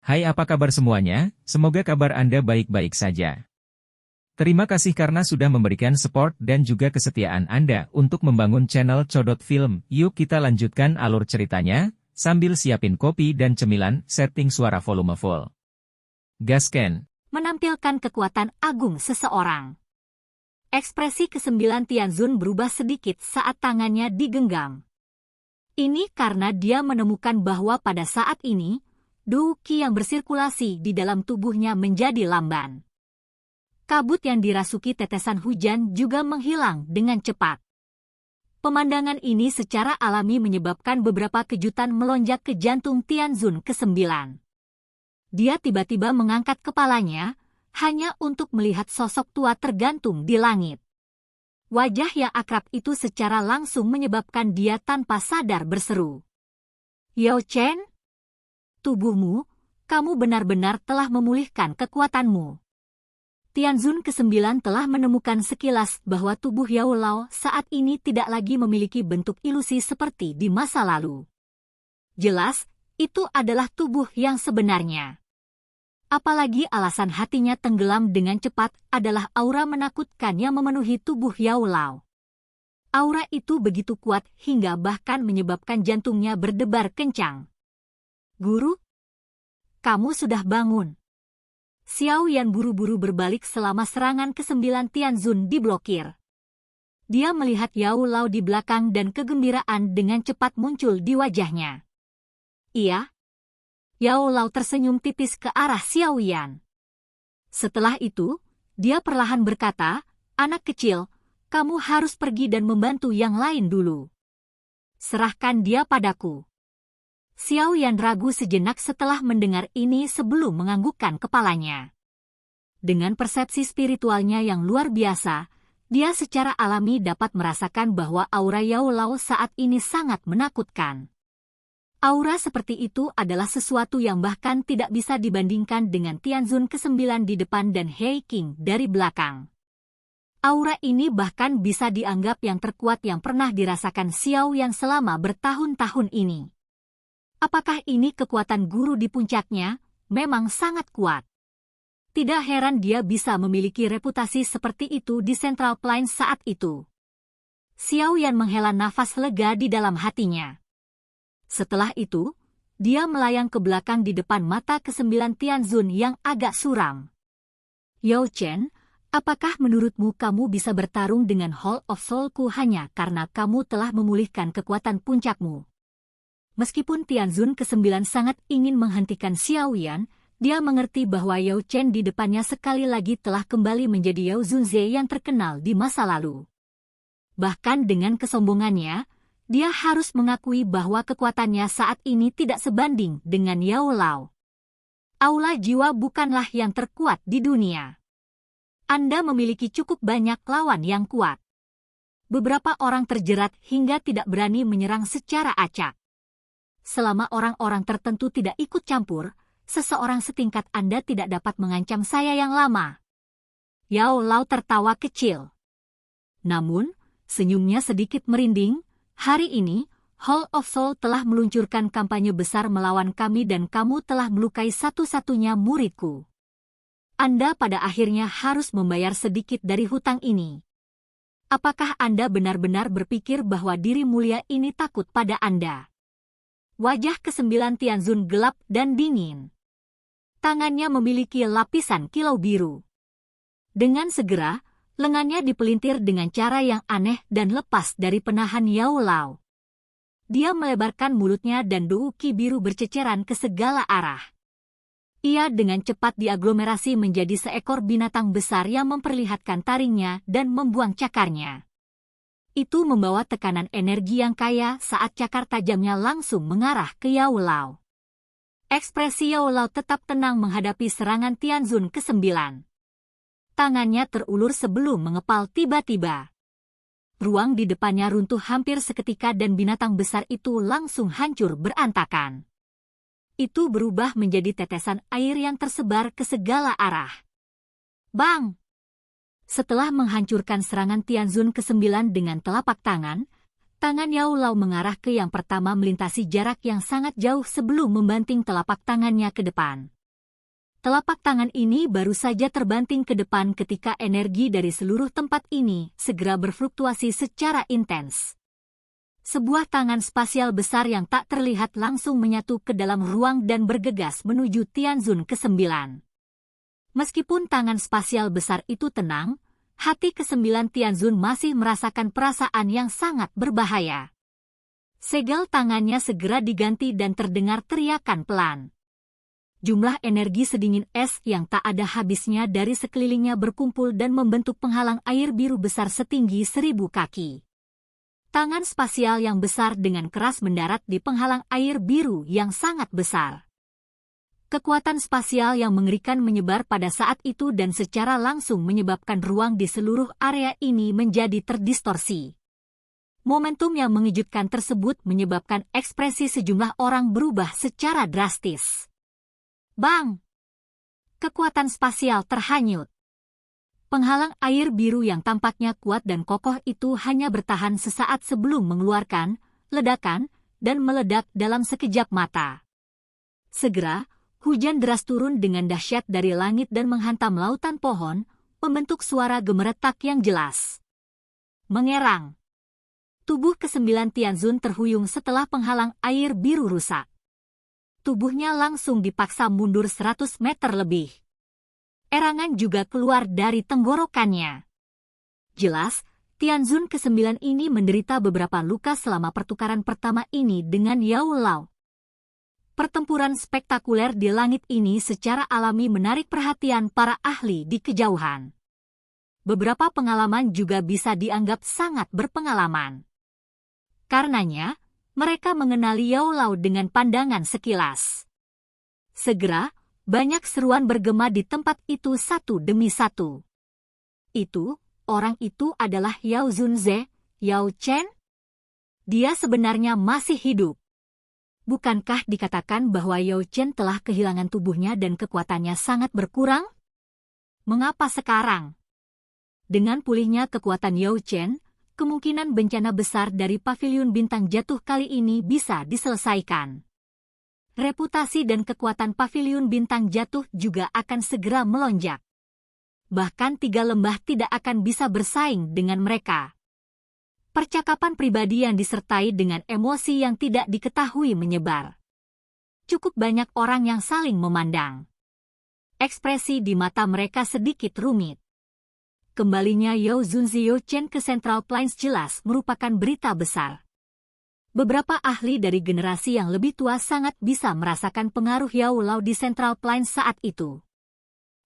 Hai, apa kabar semuanya? Semoga kabar Anda baik-baik saja. Terima kasih karena sudah memberikan support dan juga kesetiaan Anda untuk membangun channel Codot Film. Yuk kita lanjutkan alur ceritanya, sambil siapin kopi dan cemilan, setting suara volume full. Gasken. Menampilkan kekuatan agung seseorang. Ekspresi ke-9 Tianzun berubah sedikit saat tangannya digenggam. Ini karena dia menemukan bahwa pada saat ini, Du Qi yang bersirkulasi di dalam tubuhnya menjadi lamban. Kabut yang dirasuki tetesan hujan juga menghilang dengan cepat. Pemandangan ini secara alami menyebabkan beberapa kejutan melonjak ke jantung Tianzun ke-9. Dia tiba-tiba mengangkat kepalanya, hanya untuk melihat sosok tua tergantung di langit. Wajah yang akrab itu secara langsung menyebabkan dia tanpa sadar berseru. "Yao Chen? Tubuhmu, kamu benar-benar telah memulihkan kekuatanmu." Tianzun ke-9 telah menemukan sekilas bahwa tubuh Yao Lao saat ini tidak lagi memiliki bentuk ilusi seperti di masa lalu. Jelas, itu adalah tubuh yang sebenarnya. Apalagi alasan hatinya tenggelam dengan cepat adalah aura menakutkan yang memenuhi tubuh Yao Lao. Aura itu begitu kuat hingga bahkan menyebabkan jantungnya berdebar kencang. "Guru, kamu sudah bangun." Xiao Yan buru-buru berbalik selama serangan ke-9 Tianzun diblokir. Dia melihat Yao Lao di belakang dan kegembiraan dengan cepat muncul di wajahnya. "Iya." Yao Lao tersenyum tipis ke arah Xiao Yan. Setelah itu, dia perlahan berkata, "Anak kecil, kamu harus pergi dan membantu yang lain dulu. Serahkan dia padaku." Xiao Yan ragu sejenak setelah mendengar ini sebelum menganggukkan kepalanya. Dengan persepsi spiritualnya yang luar biasa, dia secara alami dapat merasakan bahwa aura Yao Lao saat ini sangat menakutkan. Aura seperti itu adalah sesuatu yang bahkan tidak bisa dibandingkan dengan Tianzun ke-9 di depan dan He Qing dari belakang. Aura ini bahkan bisa dianggap yang terkuat yang pernah dirasakan Xiao Yan selama bertahun-tahun ini. Apakah ini kekuatan guru di puncaknya? Memang sangat kuat. Tidak heran dia bisa memiliki reputasi seperti itu di Central Plains saat itu. Xiao Yan menghela nafas lega di dalam hatinya. Setelah itu, dia melayang ke belakang di depan mata ke-9 Tianzun yang agak suram. "Yao Chen, apakah menurutmu kamu bisa bertarung dengan Hall of Soul-ku hanya karena kamu telah memulihkan kekuatan puncakmu?" Meskipun Tianzun ke-9 sangat ingin menghentikan Xiao Yan, dia mengerti bahwa Yao Chen di depannya sekali lagi telah kembali menjadi Yao Zunze yang terkenal di masa lalu. Bahkan dengan kesombongannya, dia harus mengakui bahwa kekuatannya saat ini tidak sebanding dengan Yao Lao. Aula jiwa bukanlah yang terkuat di dunia. Anda memiliki cukup banyak lawan yang kuat. Beberapa orang terjerat hingga tidak berani menyerang secara acak. Selama orang-orang tertentu tidak ikut campur, seseorang setingkat Anda tidak dapat mengancam saya yang lama. Yao Lao tertawa kecil. Namun, senyumnya sedikit merinding. "Hari ini, Hall of Soul telah meluncurkan kampanye besar melawan kami dan kamu telah melukai satu-satunya muridku. Anda pada akhirnya harus membayar sedikit dari hutang ini. Apakah Anda benar-benar berpikir bahwa diri mulia ini takut pada Anda?" Wajah ke-9 Tianzun gelap dan dingin. Tangannya memiliki lapisan kilau biru. Dengan segera, lengannya dipelintir dengan cara yang aneh dan lepas dari penahan Yao Lao. Dia melebarkan mulutnya dan Du Qi biru berceceran ke segala arah. Ia dengan cepat diaglomerasi menjadi seekor binatang besar yang memperlihatkan taringnya dan membuang cakarnya. Itu membawa tekanan energi yang kaya saat cakar tajamnya langsung mengarah ke Yao Lao. Ekspresi Yao Lao tetap tenang menghadapi serangan Tianzun ke-9. Tangannya terulur sebelum mengepal tiba-tiba. Ruang di depannya runtuh hampir seketika dan binatang besar itu langsung hancur berantakan. Itu berubah menjadi tetesan air yang tersebar ke segala arah. Bang! Setelah menghancurkan serangan Tianzun ke-9 dengan telapak tangan, tangan Yao Lao mengarah ke yang pertama melintasi jarak yang sangat jauh sebelum membanting telapak tangannya ke depan. Telapak tangan ini baru saja terbanting ke depan ketika energi dari seluruh tempat ini segera berfluktuasi secara intens. Sebuah tangan spasial besar yang tak terlihat langsung menyatu ke dalam ruang dan bergegas menuju Tianzun ke-9. Meskipun tangan spasial besar itu tenang, hati ke-9 Tianzun masih merasakan perasaan yang sangat berbahaya. Segel tangannya segera diganti dan terdengar teriakan pelan. Jumlah energi sedingin es yang tak ada habisnya dari sekelilingnya berkumpul dan membentuk penghalang air biru besar setinggi 1000 kaki. Tangan spasial yang besar dengan keras mendarat di penghalang air biru yang sangat besar. Kekuatan spasial yang mengerikan menyebar pada saat itu dan secara langsung menyebabkan ruang di seluruh area ini menjadi terdistorsi. Momentum yang mengejutkan tersebut menyebabkan ekspresi sejumlah orang berubah secara drastis. Bang! Kekuatan spasial terhanyut. Penghalang air biru yang tampaknya kuat dan kokoh itu hanya bertahan sesaat sebelum mengeluarkan ledakan dan meledak dalam sekejap mata. Segera, hujan deras turun dengan dahsyat dari langit dan menghantam lautan pohon, membentuk suara gemeretak yang jelas. Mengerang. Tubuh ke-9 Tianzun terhuyung setelah penghalang air biru rusak. Tubuhnya langsung dipaksa mundur 100 meter lebih. Erangan juga keluar dari tenggorokannya. Jelas, Tianzun ke-9 ini menderita beberapa luka selama pertukaran pertama ini dengan Yao Lao. Pertempuran spektakuler di langit ini secara alami menarik perhatian para ahli di kejauhan. Beberapa pengalaman juga bisa dianggap sangat berpengalaman. Karenanya, mereka mengenali Yao Lao dengan pandangan sekilas. Segera, banyak seruan bergema di tempat itu satu demi satu. Orang itu adalah Yao Zunze, Yao Chen? Dia sebenarnya masih hidup. Bukankah dikatakan bahwa Yao Chen telah kehilangan tubuhnya dan kekuatannya sangat berkurang? Mengapa sekarang? Dengan pulihnya kekuatan Yao Chen, kemungkinan bencana besar dari Paviliun Bintang Jatuh kali ini bisa diselesaikan. Reputasi dan kekuatan Paviliun Bintang Jatuh juga akan segera melonjak. Bahkan 3 lembah tidak akan bisa bersaing dengan mereka. Percakapan pribadi yang disertai dengan emosi yang tidak diketahui menyebar. Cukup banyak orang yang saling memandang. Ekspresi di mata mereka sedikit rumit. Kembalinya Yao Zunzi Yao Chen ke Central Plains jelas merupakan berita besar. Beberapa ahli dari generasi yang lebih tua sangat bisa merasakan pengaruh Yao Lao di Central Plains saat itu.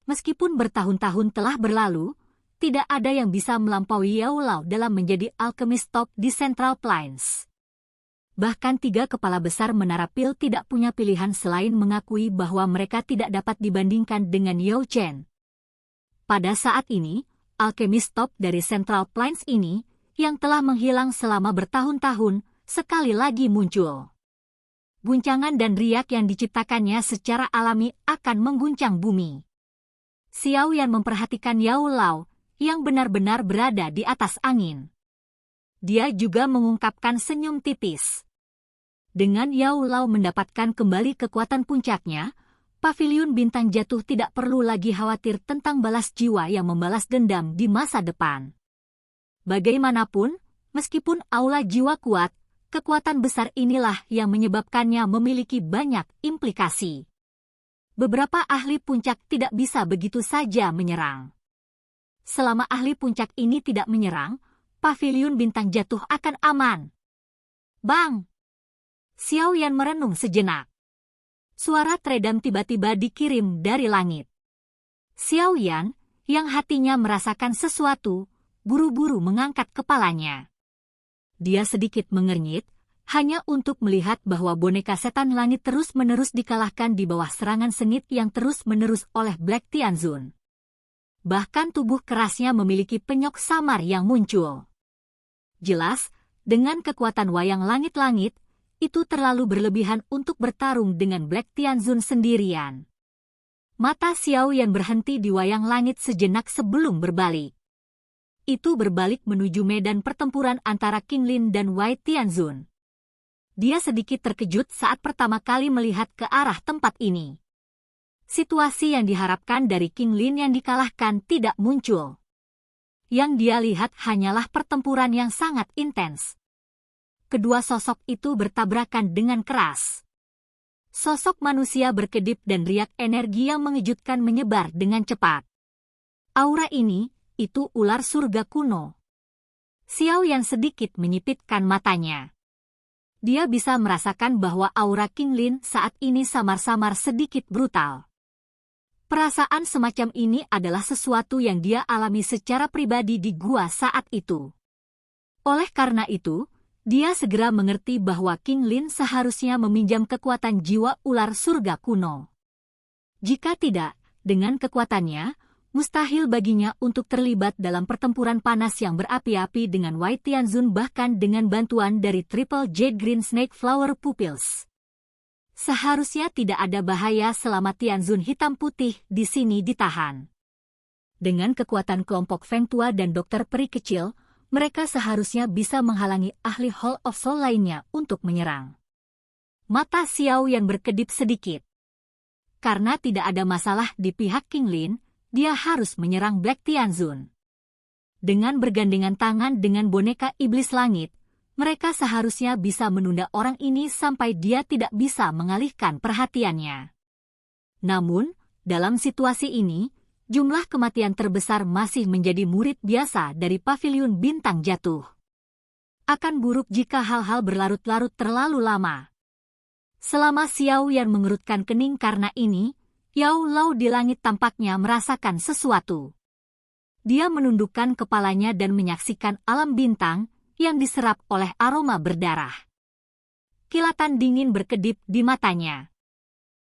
Meskipun bertahun-tahun telah berlalu, tidak ada yang bisa melampaui Yao Lao dalam menjadi alkemis top di Central Plains. Bahkan 3 kepala besar Menara Pil tidak punya pilihan selain mengakui bahwa mereka tidak dapat dibandingkan dengan Yao Chen. Pada saat ini, alkemis top dari Central Plains ini, yang telah menghilang selama bertahun-tahun, sekali lagi muncul. Guncangan dan riak yang diciptakannya secara alami akan mengguncang bumi. Xiao Yan memperhatikan Yao Lao, yang benar-benar berada di atas angin. Dia juga mengungkapkan senyum tipis. Dengan Yao Lao mendapatkan kembali kekuatan puncaknya, Paviliun Bintang Jatuh tidak perlu lagi khawatir tentang balas jiwa yang membalas dendam di masa depan. Bagaimanapun, meskipun aula jiwa kuat, kekuatan besar inilah yang menyebabkannya memiliki banyak implikasi. Beberapa ahli puncak tidak bisa begitu saja menyerang. Selama ahli puncak ini tidak menyerang, Paviliun Bintang Jatuh akan aman. Bang! Xiao Yan merenung sejenak. Suara teredam tiba-tiba dikirim dari langit. Xiao Yan, yang hatinya merasakan sesuatu, buru-buru mengangkat kepalanya. Dia sedikit mengernyit, hanya untuk melihat bahwa boneka setan langit terus-menerus dikalahkan di bawah serangan sengit yang terus-menerus oleh Black Tianzun. Bahkan tubuh kerasnya memiliki penyok samar yang muncul. Jelas, dengan kekuatan wayang langit-langit, itu terlalu berlebihan untuk bertarung dengan Black Tianzun sendirian. Mata Xiao Yan berhenti di wayang langit sejenak sebelum berbalik. Itu berbalik menuju medan pertempuran antara King Lin dan Wei Tianzun. Dia sedikit terkejut saat pertama kali melihat ke arah tempat ini. Situasi yang diharapkan dari King Lin yang dikalahkan tidak muncul. Yang dia lihat hanyalah pertempuran yang sangat intens. Kedua sosok itu bertabrakan dengan keras. Sosok manusia berkedip dan riak energi yang mengejutkan menyebar dengan cepat. Aura ini, itu ular surga kuno. Xiao Yan sedikit menyipitkan matanya. Dia bisa merasakan bahwa aura King Lin saat ini samar-samar sedikit brutal. Perasaan semacam ini adalah sesuatu yang dia alami secara pribadi di gua saat itu. Oleh karena itu, dia segera mengerti bahwa King Lin seharusnya meminjam kekuatan jiwa ular surga kuno. Jika tidak, dengan kekuatannya, mustahil baginya untuk terlibat dalam pertempuran panas yang berapi-api dengan Wei Tianzun bahkan dengan bantuan dari Triple Jade Green Snake Flower Pupils. Seharusnya tidak ada bahaya selama Tianzun hitam putih di sini ditahan. Dengan kekuatan kelompok Feng Tua dan dokter peri kecil, mereka seharusnya bisa menghalangi ahli Hall of Soul lainnya untuk menyerang. Mata Xiao Yan berkedip sedikit. Karena tidak ada masalah di pihak King Lin, dia harus menyerang Black Tianzun. Dengan bergandengan tangan dengan boneka iblis langit, mereka seharusnya bisa menunda orang ini sampai dia tidak bisa mengalihkan perhatiannya. Namun, dalam situasi ini, jumlah kematian terbesar masih menjadi murid biasa dari Paviliun Bintang Jatuh. Akan buruk jika hal-hal berlarut-larut terlalu lama. Selama Xiao Yan mengerutkan kening karena ini, Yao Lao di langit tampaknya merasakan sesuatu. Dia menundukkan kepalanya dan menyaksikan alam bintang yang diserap oleh aroma berdarah. Kilatan dingin berkedip di matanya.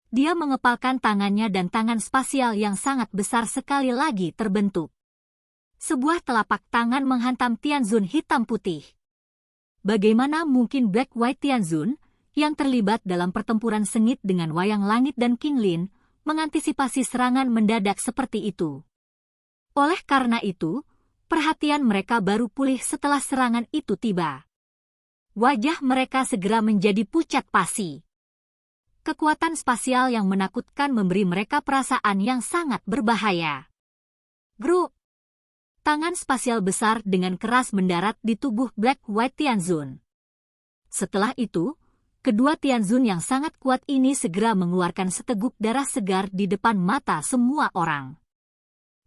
Dia mengepalkan tangannya dan tangan spasial yang sangat besar sekali lagi terbentuk. Sebuah telapak tangan menghantam Tianzun hitam putih. Bagaimana mungkin Black White Tianzun, yang terlibat dalam pertempuran sengit dengan Wayang Langit dan King Lin, mengantisipasi serangan mendadak seperti itu? Oleh karena itu, perhatian mereka baru pulih setelah serangan itu tiba. Wajah mereka segera menjadi pucat pasi. Kekuatan spasial yang menakutkan memberi mereka perasaan yang sangat berbahaya. Grup. Tangan spasial besar dengan keras mendarat di tubuh Black White Tianzun. Setelah itu, kedua Tianzun yang sangat kuat ini segera mengeluarkan seteguk darah segar di depan mata semua orang.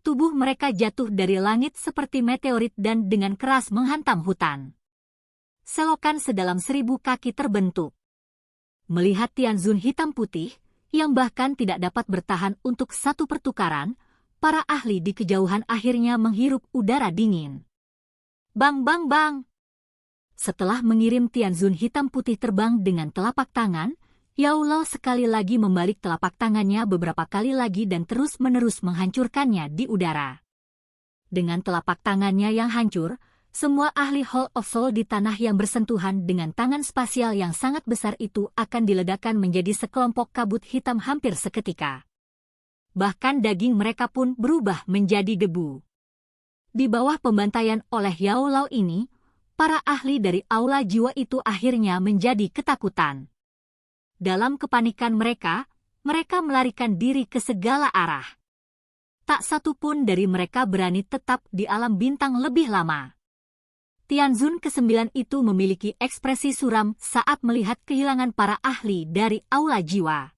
Tubuh mereka jatuh dari langit seperti meteorit dan dengan keras menghantam hutan. Selokan sedalam 1000 kaki terbentuk. Melihat Tianzun hitam putih, yang bahkan tidak dapat bertahan untuk satu pertukaran, para ahli di kejauhan akhirnya menghirup udara dingin. Bang bang bang! Setelah mengirim Tianzun hitam putih terbang dengan telapak tangan, Yao Lao sekali lagi membalik telapak tangannya beberapa kali lagi dan terus-menerus menghancurkannya di udara. Dengan telapak tangannya yang hancur, semua ahli Hall of Soul di tanah yang bersentuhan dengan tangan spasial yang sangat besar itu akan diledakkan menjadi sekelompok kabut hitam hampir seketika. Bahkan daging mereka pun berubah menjadi debu. Di bawah pembantaian oleh Yao Lao ini, para ahli dari aula jiwa itu akhirnya menjadi ketakutan. Dalam kepanikan mereka melarikan diri ke segala arah. Tak satu pun dari mereka berani tetap di alam bintang lebih lama. Tianzun ke-9 itu memiliki ekspresi suram saat melihat kehilangan para ahli dari aula jiwa.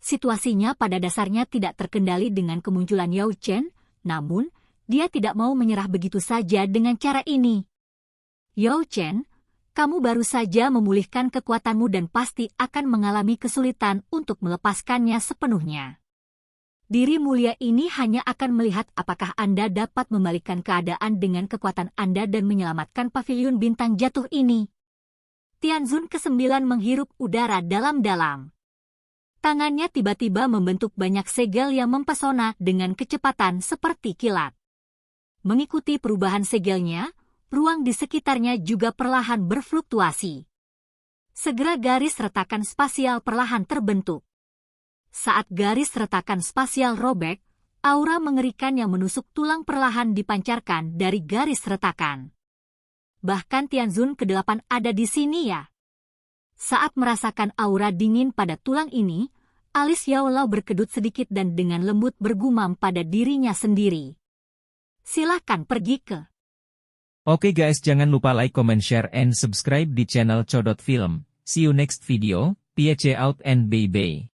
Situasinya pada dasarnya tidak terkendali dengan kemunculan Yao Chen, namun dia tidak mau menyerah begitu saja dengan cara ini. Yao Chen, kamu baru saja memulihkan kekuatanmu dan pasti akan mengalami kesulitan untuk melepaskannya sepenuhnya. Diri mulia ini hanya akan melihat apakah Anda dapat membalikkan keadaan dengan kekuatan Anda dan menyelamatkan Paviliun Bintang Jatuh ini. Tianzun ke-9 menghirup udara dalam-dalam. Tangannya tiba-tiba membentuk banyak segel yang mempesona dengan kecepatan seperti kilat. Mengikuti perubahan segelnya, ruang di sekitarnya juga perlahan berfluktuasi. Segera garis retakan spasial perlahan terbentuk. Saat garis retakan spasial robek, aura mengerikan yang menusuk tulang perlahan dipancarkan dari garis retakan. Bahkan Tianzun ke-8 ada di sini ya. Saat merasakan aura dingin pada tulang ini, Alis Yao Lao berkedut sedikit dan dengan lembut bergumam pada dirinya sendiri. Silahkan pergi ke. Oke guys, jangan lupa like, comment, share, and subscribe di channel Codot Film. See you next video, peace out and bye-bye.